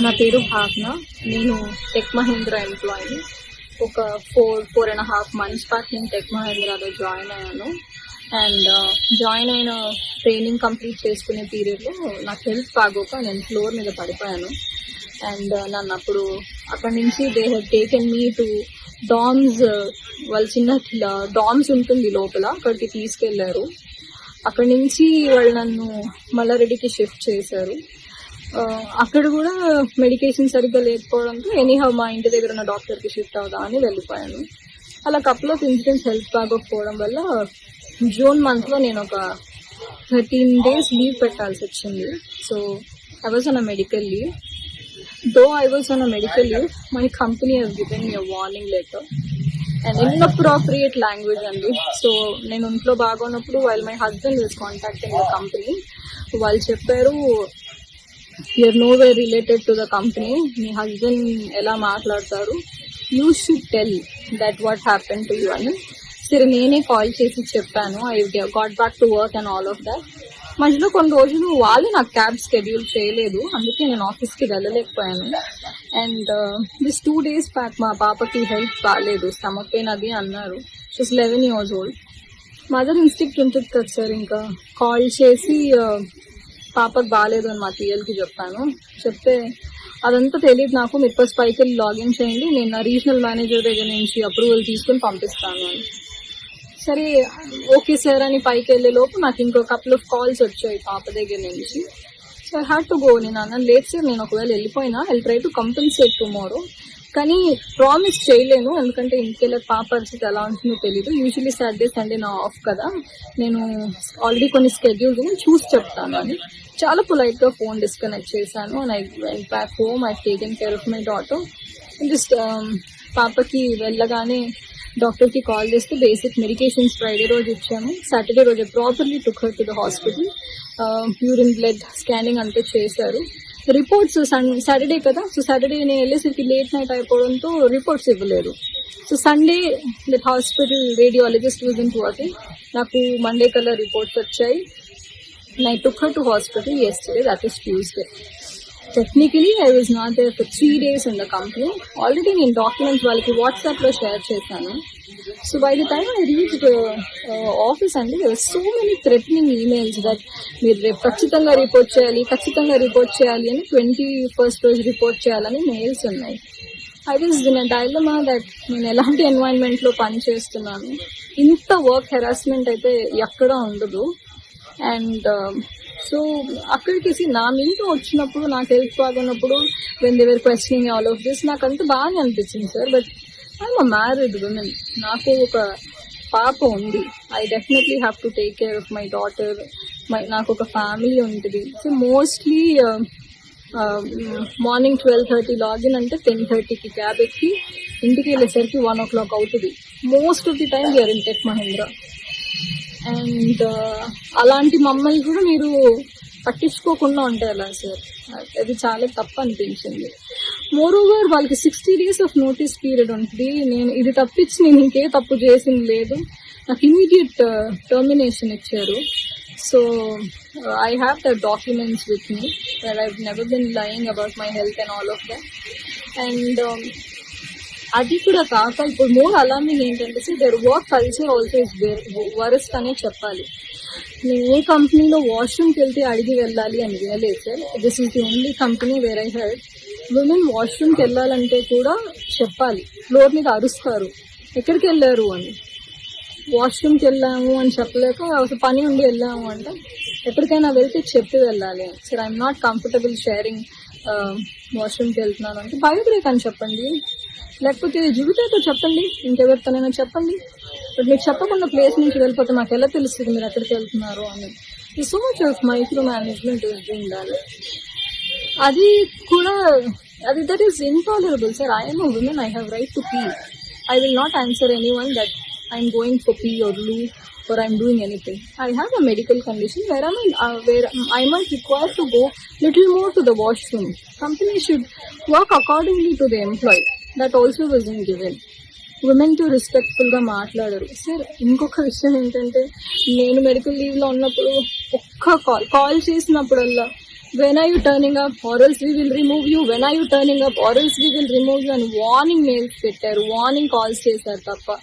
నా పేరు భావన. నేను టెక్ మహీంద్రా ఎంప్లాయీ. ఒక 4.5 months బ్యాక్ నేను టెక్ మహీంద్రాలో జాయిన్ అయ్యాను. అండ్ జాయిన్ అయిన ట్రైనింగ్ కంప్లీట్ చేసుకునే పీరియడ్లో నాకు హెల్త్ బాగోక నేను ఫ్లోర్ మీద పడిపోయాను. అండ్ నన్ను అప్పుడు అక్కడి నుంచి they have taken me to DOMS. వాళ్ళ చిన్న డామ్స్ ఉంటుంది లోపల, అక్కడికి తీసుకెళ్లారు. అక్కడి నుంచి వాళ్ళు నన్ను మల్లారెడ్డికి షిఫ్ట్ చేశారు. అక్కడ కూడా మెడికేషన్ సరిగ్గా లేకపోవడంతో ఎనీహౌ మా ఇంటి దగ్గర ఉన్న డాక్టర్కి షిఫ్ట్ అవుదా అని వెళ్ళిపోయాను. అలా కపుల్ ఆఫ్ ఇన్సిడెంట్స్ హెల్త్ బాగోకపోవడం వల్ల జూన్ మంత్లో నేను ఒక 13 days లీవ్ పెట్టాల్సి వచ్చింది. So I was on a medical leave. Though I was on a medical leave, my company has given me a warning letter and inappropriate language అండి. So నేను ఇంట్లో బాగున్నప్పుడు while my husband was contacting the company, వాళ్ళు చెప్పారు you are no way related to the company, మీ husband ఎలా మాట్లాడతారు, you should tell that what happen to you అని. సరే నేనే కాల్ చేసి చెప్పాను, I got back to work and all of that. మధ్యలో కొన్ని రోజులు వాళ్ళు నాకు క్యాబ్ షెడ్యూల్ చేయలేదు, అందుకే నేను ఆఫీస్కి వెళ్ళలేకపోయాను. అండ్ దిస్ 2 days బ్యాక్ మా పాపకి హెల్త్ బాగాలేదు, స్టమక్ పెయిన్ అది అన్నారు. She's 11 years old. Mother instinct ఉంటుంది కదా సార్, ఇంకా కాల్ చేసి పాపకు బాగాలేదు అని మా టీఎల్కి చెప్పాను. చెప్తే అదంతా తెలియదు నాకు, మీరు ఫస్ట్ పైకి వెళ్ళి లాగిన్ చేయండి, నేను నా రీజనల్ మేనేజర్ దగ్గర నుంచి అప్రూవల్ తీసుకుని పంపిస్తాను అని. సరే ఓకే సార్ అని పైకి వెళ్ళే లోపు నాకు ఇంకో కపుల్ ఆఫ్ కాల్స్ వచ్చాయి పాప దగ్గర నుంచి. So I had to go. నేను అన్నాను లేదు సార్, నేను ఒకవేళ వెళ్ళిపోయినా I try to compensate tomorrow, కానీ ప్రామిస్ చేయలేను ఎందుకంటే ఇంటికెళ్ళే పాప పరిస్థితి ఎలా ఉంటుందో తెలీదు. యూజువల్లీ సాటర్డే సండే నా ఆఫ్ కదా, నేను ఆల్రెడీ కొన్ని స్కెడ్యూల్స్ చూసి చెప్తాను అని చాలా పొలైట్గా ఫోన్ డిస్కనెక్ట్ చేశాను. And I went back home, I taken care of my daughter. Just పాపకి వెళ్ళగానే డాక్టర్కి కాల్ చేస్తే బేసిక్ మెడికేషన్స్ ఫ్రైడే రోజు ఇచ్చాము. సాటర్డే రోజు properly took her to the hospital. Urine blood scanning అంతా చేశారు. రిపోర్ట్స్ సాటర్డే కదా, సో సాటర్డే నేను వెళ్ళేసరికి లేట్ నైట్ అయిపోవడంతో రిపోర్ట్స్ ఇవ్వలేదు. So Sunday that hospital radiologist wasn't working. నాకు మండే కల్లా రిపోర్ట్స్ వచ్చాయి. I took her to hospital yesterday, that is Tuesday. Technically, I was not there for 3 days in the company. Already in documents వాళ్ళకి WhatsApp లో share చేశాను. So by the time I reached office and there were so many threatening emails that మీరు రేపు ఖచ్చితంగా report చేయాలి అని 21st రోజు report చేయాలని మెయిల్స్ ఉన్నాయి. I was in a dilemma that నేను ఎలాంటి ఎన్వైరన్మెంట్ లో పని చేస్తున్నాను, ఇంత వర్క్ హెరాస్మెంట్ అయితే ఎక్కడ ఉండదు. అండ్ సో అక్కడికి నా మీతో వచ్చినప్పుడు నాకు హెల్త్ బాగున్నప్పుడు when they were questioning all of this నాకు అంత బాగానే అనిపించింది sir. But I'm a married women, నాకు ఒక పాప ఉంది. I definitely have to take care of my daughter. నాకు ఒక ఫ్యామిలీ ఉంటుంది. సో మోస్ట్లీ మార్నింగ్ 12:30 లాగిన్ అంటే 10:30కి క్యాబ్ ఎక్కి ఇంటికి వెళ్ళేసరికి 1 o'clock అవుతుంది. Most of the time we are in Tech Mahindra. అండ్ అలాంటి మమ్మల్ని కూడా మీరు పట్టించుకోకుండా ఉంటారు ఎలా సార్, అది చాలా తప్పు అనిపించింది. మోర్ ఓవర్ వాళ్ళకి 60 days ఆఫ్ నోటీస్ పీరియడ్ ఉంటుంది. నేను ఇది తప్పించి నేను ఇంకే తప్పు చేసింది లేదు. నాకు ఇమీడియట్ టర్మినేషన్ ఇచ్చారు. So I have the documents with me that I never been lying about my health and all of that. And అది కూడా కాక ఇప్పుడు మోర్ అలార్మింగ్ ఏంటంటే sir their work culture also is worst అనే చెప్పాలి. నేను ఏ కంపెనీలో వాష్రూమ్కి వెళ్తే అడిగి వెళ్ళాలి అని వినలేదు sir. This is the only company where I head. Women వాష్రూమ్కి వెళ్ళాలంటే కూడా చెప్పాలి, ఫ్లోర్ మీద అరుస్తారు ఎక్కడికి వెళ్ళారు అని. వాష్రూమ్కి వెళ్ళాము అని చెప్పలేక ఒక పని ఉండి వెళ్ళాము అంటే ఎక్కడికైనా వెళ్తే చెప్పి వెళ్ళాలి. Sir I'm not comfortable sharing వాష్రూమ్కి వెళ్తున్నాను అంటే బయోబ్రేక్ అని చెప్పండి, లేకపోతే జీవితాతో చెప్పండి, ఇంకెవరితోనైనా చెప్పండి. బట్ మీరు చెప్పకుండా ప్లేస్ నుంచి వెళ్ళిపోతే మాకు ఎలా తెలుస్తుంది మీరు ఎక్కడికి వెళ్తున్నారు అని. So much of micro management is doing that. అది కూడా అది that is intolerable sir. I'm a women, I have right to P. I will not answer anyone that I'm going for P or loo or I'm doing anything. I have a medical condition where I might require to go little more to the washroom. Company should work accordingly to the employee. That also wasn't given. Women to respectful గా మాట్లాడరు sir. ఇంకొక విషయం ఏంటంటే నేను medical leave లో ఉన్నప్పుడు ఒక్క call చేసినప్పుడల్లా when are you turning up or else we will remove you, when are you turning up or else we will remove you అని వార్నింగ్ మెయిల్స్ పెట్టారు, వార్నింగ్ కాల్స్ చేశారు తప్ప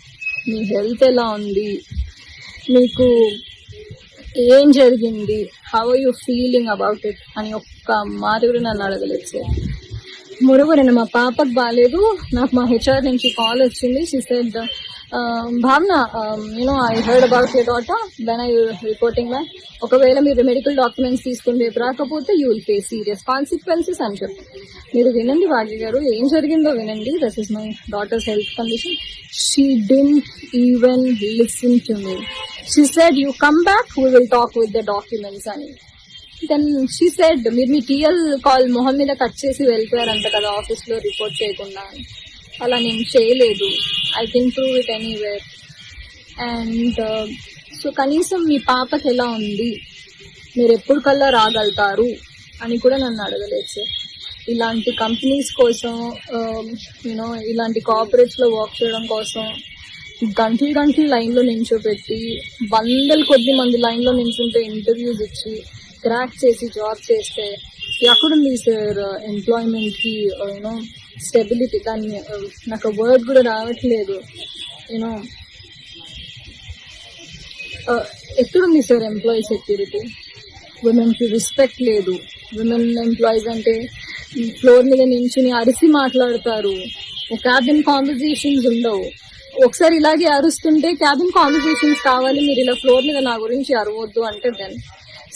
మీ హెల్త్ ఎలా ఉంది, మీకు ఏం జరిగింది, how are you feeling about it అని ఒక్క మాట కూడా నన్ను అడగలేదు సార్. మొరవరు నేను మా పాపకు బాగాలేదు, నాకు మా హెచ్ఆర్ నుంచి కాల్ వచ్చింది. షీ సెడ్ భావన I heard about your daughter, when I reporting ma'am, ఒకవేళ మీరు మెడికల్ డాక్యుమెంట్స్ తీసుకుని రేపు రాకపోతే you will face serious consequences అని చెప్పి. మీరు వినండి భాగ్య గారు, ఏం జరిగిందో వినండి. That is my daughters health condition. She didn't even listen to me. She said you come back, we will talk with the documents అని. దెన్ షీ సెడ్ మీరు మీ టీఎల్ కాల్ మొహం మీద కట్ చేసి వెళ్ళిపోయారంట కదా ఆఫీస్ లో రిపోర్ట్ చేయకుండా. అలా నేను చేయలేదు, I can prove it anywhere. And so కనీసం మీ పాపకి ఎలా ఉంది, మీరు ఎప్పుడు కల్లా రాగలుగుతారు అని కూడా నన్ను అడగలేదు సార్. ఇలాంటి కంపెనీస్ కోసం ఇలాంటి కార్పొరేట్స్ లో వర్క్ చేయడం కోసం గంటలు లైన్లో నించోపెట్టి, వందల కొద్ది మంది లైన్లో నించుంటే ఇంటర్వ్యూస్ ఇచ్చి క్రాక్ చేసి జాబ్ చేస్తే ఎక్కడుంది సార్ ఎంప్లాయ్మెంట్ కి స్టెబిలిటీ? దాన్ని నాకు వర్డ్ కూడా రావట్లేదు. ఎక్కడుంది సార్ ఎంప్లాయీ సెక్యూరిటీ? విమెన్ కి రెస్పెక్ట్ లేదు. విమెన్ ఎంప్లాయీస్ అంటే ఫ్లోర్ మీద నించుని అరిసి మాట్లాడతారు, క్యాబిన్ కాన్వర్జేషన్స్ ఉండవు. ఒకసారి ఇలాగే అరుస్తుంటే క్యాబిన్ కాన్వర్జేషన్స్ కావాలి, మీరు ఇలా ఫ్లోర్ మీద నా గురించి అరవద్దు అంటే దెన్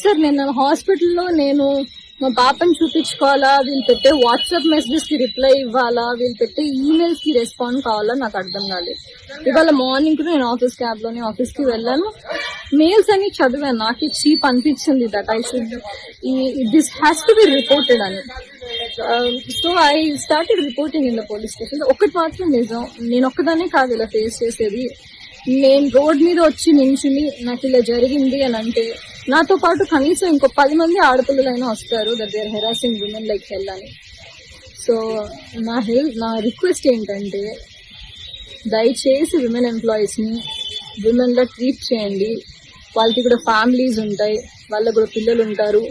సార్ నేను హాస్పిటల్లో మా పాపని చూపించుకోవాలా, వీళ్ళు పెట్టే వాట్సాప్ మెసేజెస్ కి రిప్లై ఇవ్వాలా, వీళ్ళు పెట్టే ఈమెయిల్స్ కి రెస్పాండ్ కావాలా, నాకు అర్థం కాలేదు. ఇవాళ మార్నింగ్ కూడా నేను ఆఫీస్ క్యాబ్ లోనే ఆఫీస్ కి వెళ్ళాను, మెయిల్స్ అన్ని చదివాను. నాకు చీప్ అనిపించింది that I should this has to be reported అని. So I started reporting in the police station. ఒకటి మాత్రం నిజం, నేను ఒక్కదానే కాదు ఇలా ఫేస్ చేసేది. నేను రోడ్ మీద వచ్చి నించుని నాకు ఇలా జరిగింది అని అంటే నాతో పాటు కనీసం ఇంకో 10 మంది ఆడపిల్లలైనా వస్తారు that they are harassing women like hell అని. సో నా రిక్వెస్ట్ ఏంటంటే దయచేసి విమెన్ ఎంప్లాయీస్ని విమెన్ గా ట్రీట్ చేయండి. వాళ్ళకి కూడా ఫ్యామిలీస్ ఉంటాయి, వాళ్ళకి కూడా పిల్లలు ఉంటారు.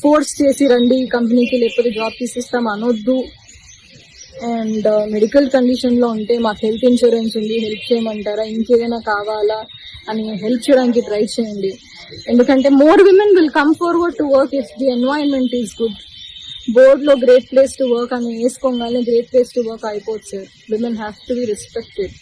ఫోర్స్ చేసి రండి కంపెనీకి లేకపోతే జాబ్ తీసిస్తాం అనొద్దు. అండ్ మెడికల్ కండిషన్ లో ఉంటే మాకు హెల్త్ ఇన్సూరెన్స్ ఉంది, హెల్ప్ చేయమంటారా, ఇంకేదైనా కావాలా అని హెల్ప్ చేయడానికి ట్రై చేయండి. ఎందుకంటే more women will come forward to work if the environment is good. Board లో గ్రేట్ ప్లేస్ టు వర్క్ అని వేసుకోగానే గ్రేట్ ప్లేస్ టు వర్క్ అయిపోతుంది sir. Women have to be respected.